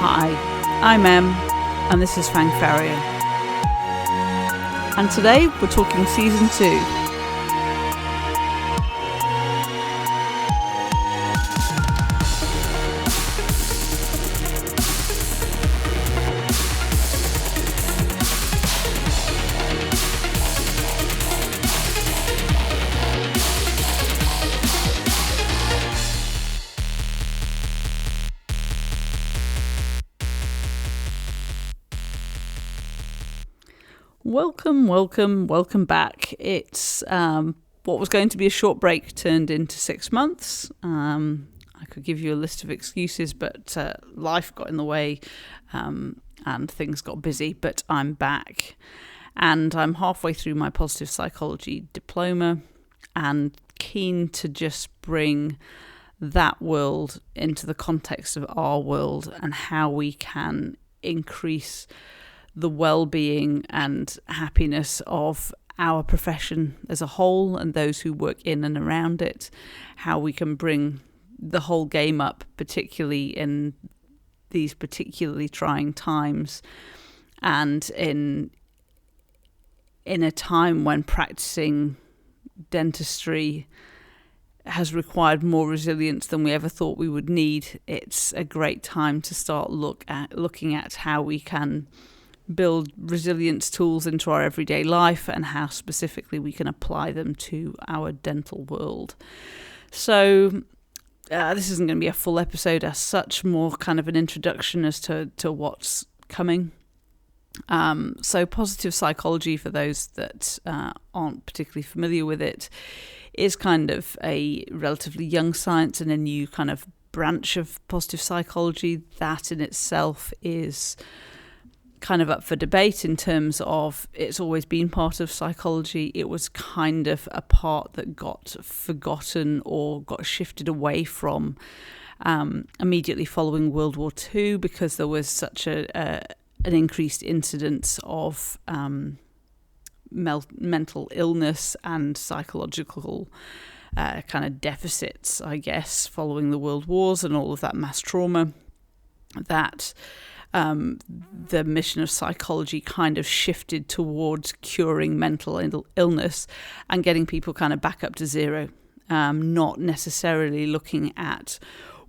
Hi, I'm Em, and this is Fang Farrier. And today we're talking Season 2. Welcome back. It's what was going to be a short break turned into 6 months. I could give you a list of excuses, but life got in the way and things got busy, but I'm back. And I'm halfway through my positive psychology diploma and keen to just bring that world into the context of our world and how we can increase the well-being and happiness of our profession as a whole and those who work in and around it, how we can bring the whole game up, particularly in these particularly trying times and in a time when practicing dentistry has required more resilience than we ever thought we would need. It's a great time to start looking at how we can build resilience tools into our everyday life and how specifically we can apply them to our dental world. So this isn't going to be a full episode as such, more kind of an introduction as to what's coming. So positive psychology, for those that aren't particularly familiar with it, is kind of a relatively young science and a new kind of branch of positive psychology that in itself is kind of up for debate in terms of it's always been part of psychology. It was kind of a part that got forgotten or got shifted away from immediately following World War II because there was such an increased incidence of mental illness and psychological kind of deficits, I guess, following the World Wars and all of that mass trauma, that the mission of psychology kind of shifted towards curing mental illness and getting people kind of back up to zero, not necessarily looking at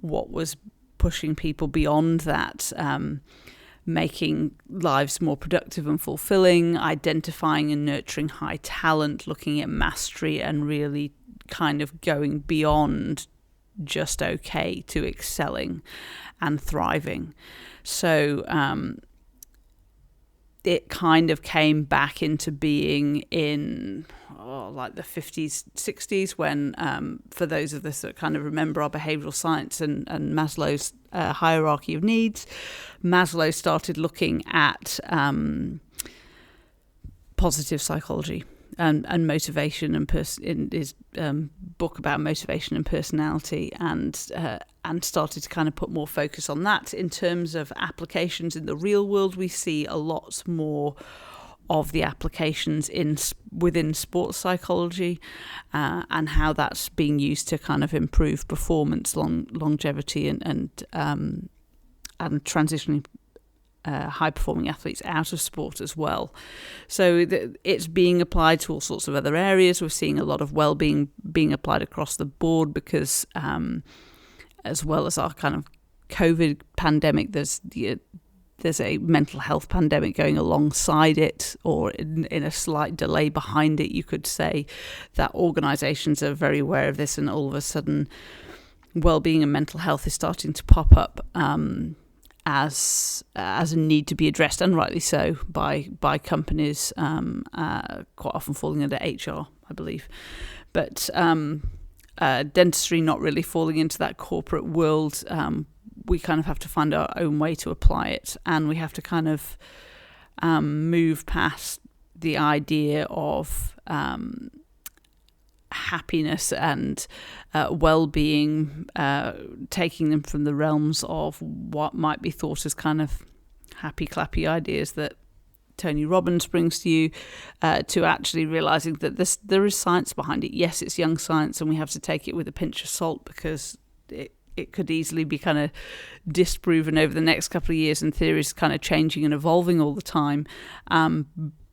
what was pushing people beyond that, making lives more productive and fulfilling, identifying and nurturing high talent, looking at mastery and really kind of going beyond just okay to excelling and thriving. So it kind of came back into being in like the 50s, 60s when, for those of us that kind of remember our behavioural science and Maslow's hierarchy of needs, Maslow started looking at positive psychology and motivation in his book about motivation and personality, and started to kind of put more focus on that. In terms of applications in the real world, we see a lot more of the applications within sports psychology and how that's being used to kind of improve performance, longevity and transitioning high-performing athletes out of sport as well. So it's being applied to all sorts of other areas. We're seeing a lot of well-being being applied across the board because as well as our kind of COVID pandemic, there's a mental health pandemic going alongside it, or in a slight delay behind it, you could say, that organisations are very aware of this, and all of a sudden well-being and mental health is starting to pop up as a need to be addressed, and rightly so, by companies, quite often falling under HR, I believe. But dentistry not really falling into that corporate world. We kind of have to find our own way to apply it, and we have to kind of move past the idea of happiness and well-being, taking them from the realms of what might be thought as kind of happy clappy ideas that Tony Robbins brings to you, to actually realizing that there is science behind it. Yes, it's young science and we have to take it with a pinch of salt because it could easily be kind of disproven over the next couple of years, and theories kind of changing and evolving all the time.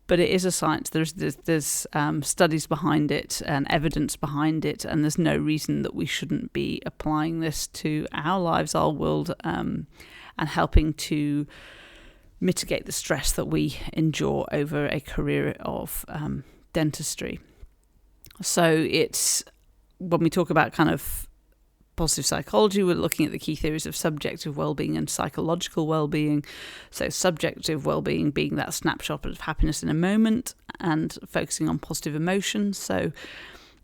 But it is a science. There's studies behind it and evidence behind it, and there's no reason that we shouldn't be applying this to our lives, our world, and helping to mitigate the stress that we endure over a career of dentistry. So it's, when we talk about kind of positive psychology, we're looking at the key theories of subjective well-being and psychological well-being. So subjective well-being being that snapshot of happiness in a moment and focusing on positive emotions. So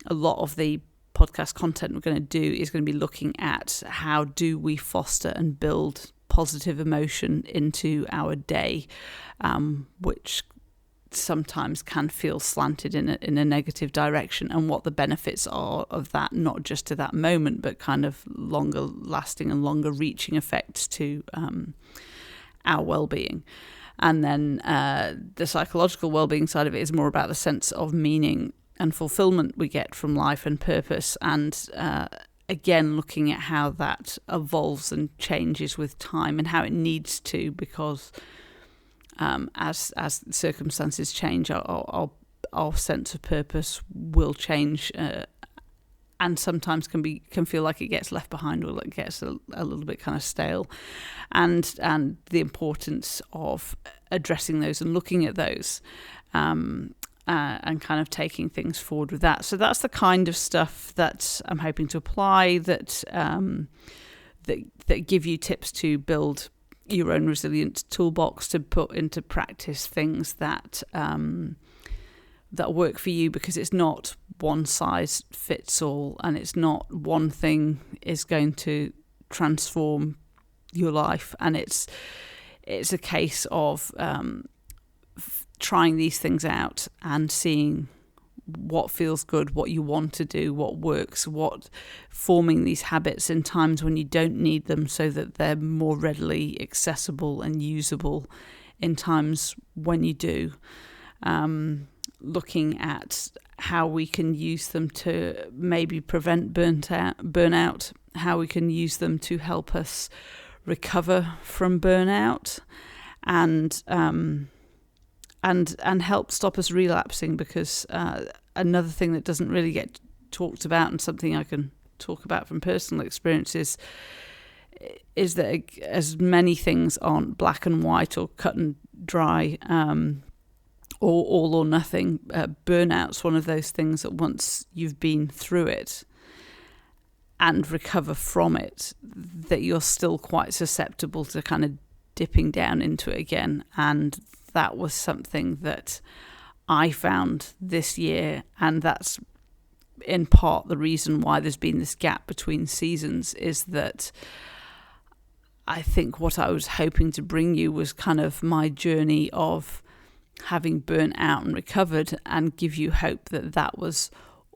a lot of the podcast content we're going to do is going to be looking at how do we foster and build positive emotion into our day, which sometimes can feel slanted in a negative direction, and what the benefits are of that, not just to that moment, but kind of longer lasting and longer reaching effects to our well-being. And then the psychological well-being side of it is more about the sense of meaning and fulfillment we get from life and purpose, and again looking at how that evolves and changes with time, and how it needs to, because as circumstances change, our sense of purpose will change, and sometimes can feel like it gets left behind, or it gets a little bit kind of stale, and the importance of addressing those and looking at those, and kind of taking things forward with that. So that's the kind of stuff that I'm hoping to apply, that give you tips to build your own resilient toolbox, to put into practice things that work for you, because it's not one size fits all, and it's not one thing is going to transform your life, and it's a case of trying these things out and seeing what feels good, what you want to do, what works, forming these habits in times when you don't need them, so that they're more readily accessible and usable in times when you do. Looking at how we can use them to maybe prevent burnout, how we can use them to help us recover from burnout, and help stop us relapsing, because another thing that doesn't really get talked about, and something I can talk about from personal experiences, is that as many things aren't black and white or cut and dry, or all or nothing, burnout's one of those things that once you've been through it and recover from it, that you're still quite susceptible to kind of dipping down into it again. And that was something that I found this year, and that's in part the reason why there's been this gap between seasons, is that I think what I was hoping to bring you was kind of my journey of having burnt out and recovered, and give you hope that that was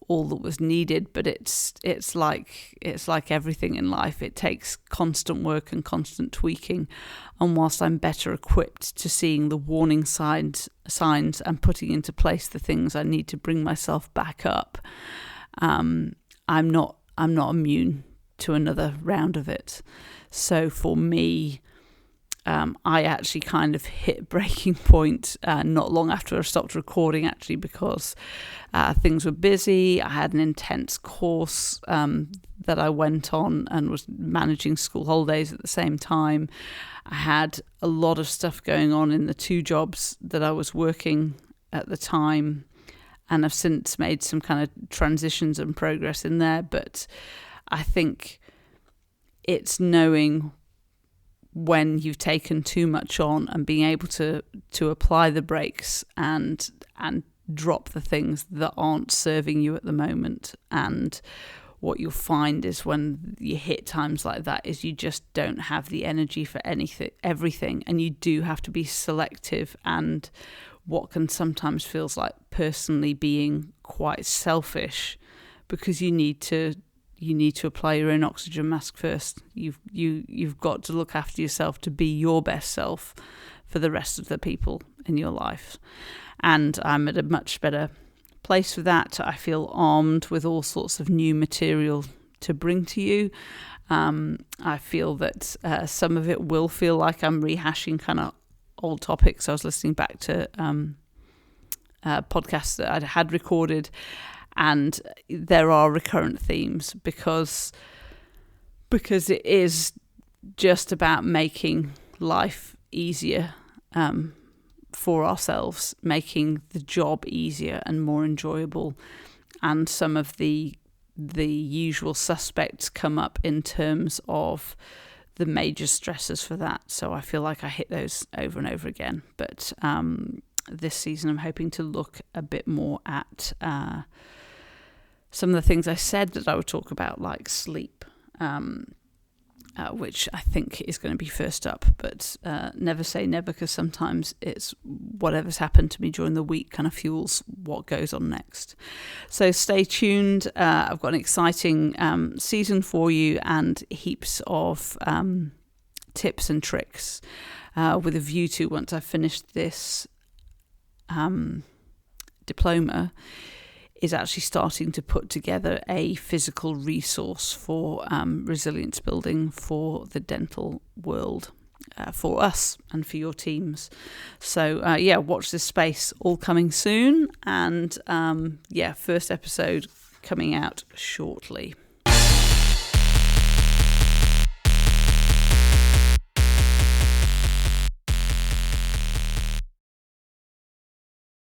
all that was needed. But it's like everything in life, it takes constant work and constant tweaking. And whilst I'm better equipped to seeing the warning signs and putting into place the things I need to bring myself back up, I'm not immune to another round of it. So for me, I actually kind of hit breaking point not long after I stopped recording, actually, because things were busy. I had an intense course that I went on, and was managing school holidays at the same time. I had a lot of stuff going on in the 2 jobs that I was working at the time, and I've since made some kind of transitions and progress in there. But I think it's knowing when you've taken too much on, and being able to apply the brakes and drop the things that aren't serving you at the moment. And what you'll find is when you hit times like that, is you just don't have the energy for everything, and you do have to be selective, and what can sometimes feels like personally being quite selfish, because you need to apply your own oxygen mask first. You've got to look after yourself to be your best self for the rest of the people in your life. And I'm at a much better place with that. I feel armed with all sorts of new material to bring to you. I feel that some of it will feel like I'm rehashing kind of old topics. I was listening back to podcasts that I had recorded, and there are recurrent themes because it is just about making life easier for ourselves, making the job easier and more enjoyable. And some of the usual suspects come up in terms of the major stressors for that. So I feel like I hit those over and over again. But this season I'm hoping to look a bit more at some of the things I said that I would talk about, like sleep, which I think is going to be first up. But never say never, because sometimes it's whatever's happened to me during the week kind of fuels what goes on next. So stay tuned. I've got an exciting season for you, and heaps of tips and tricks with a view to, once I've finished this diploma, is actually starting to put together a physical resource for resilience building for the dental world, for us and for your teams. So watch this space, all coming soon. And first episode coming out shortly.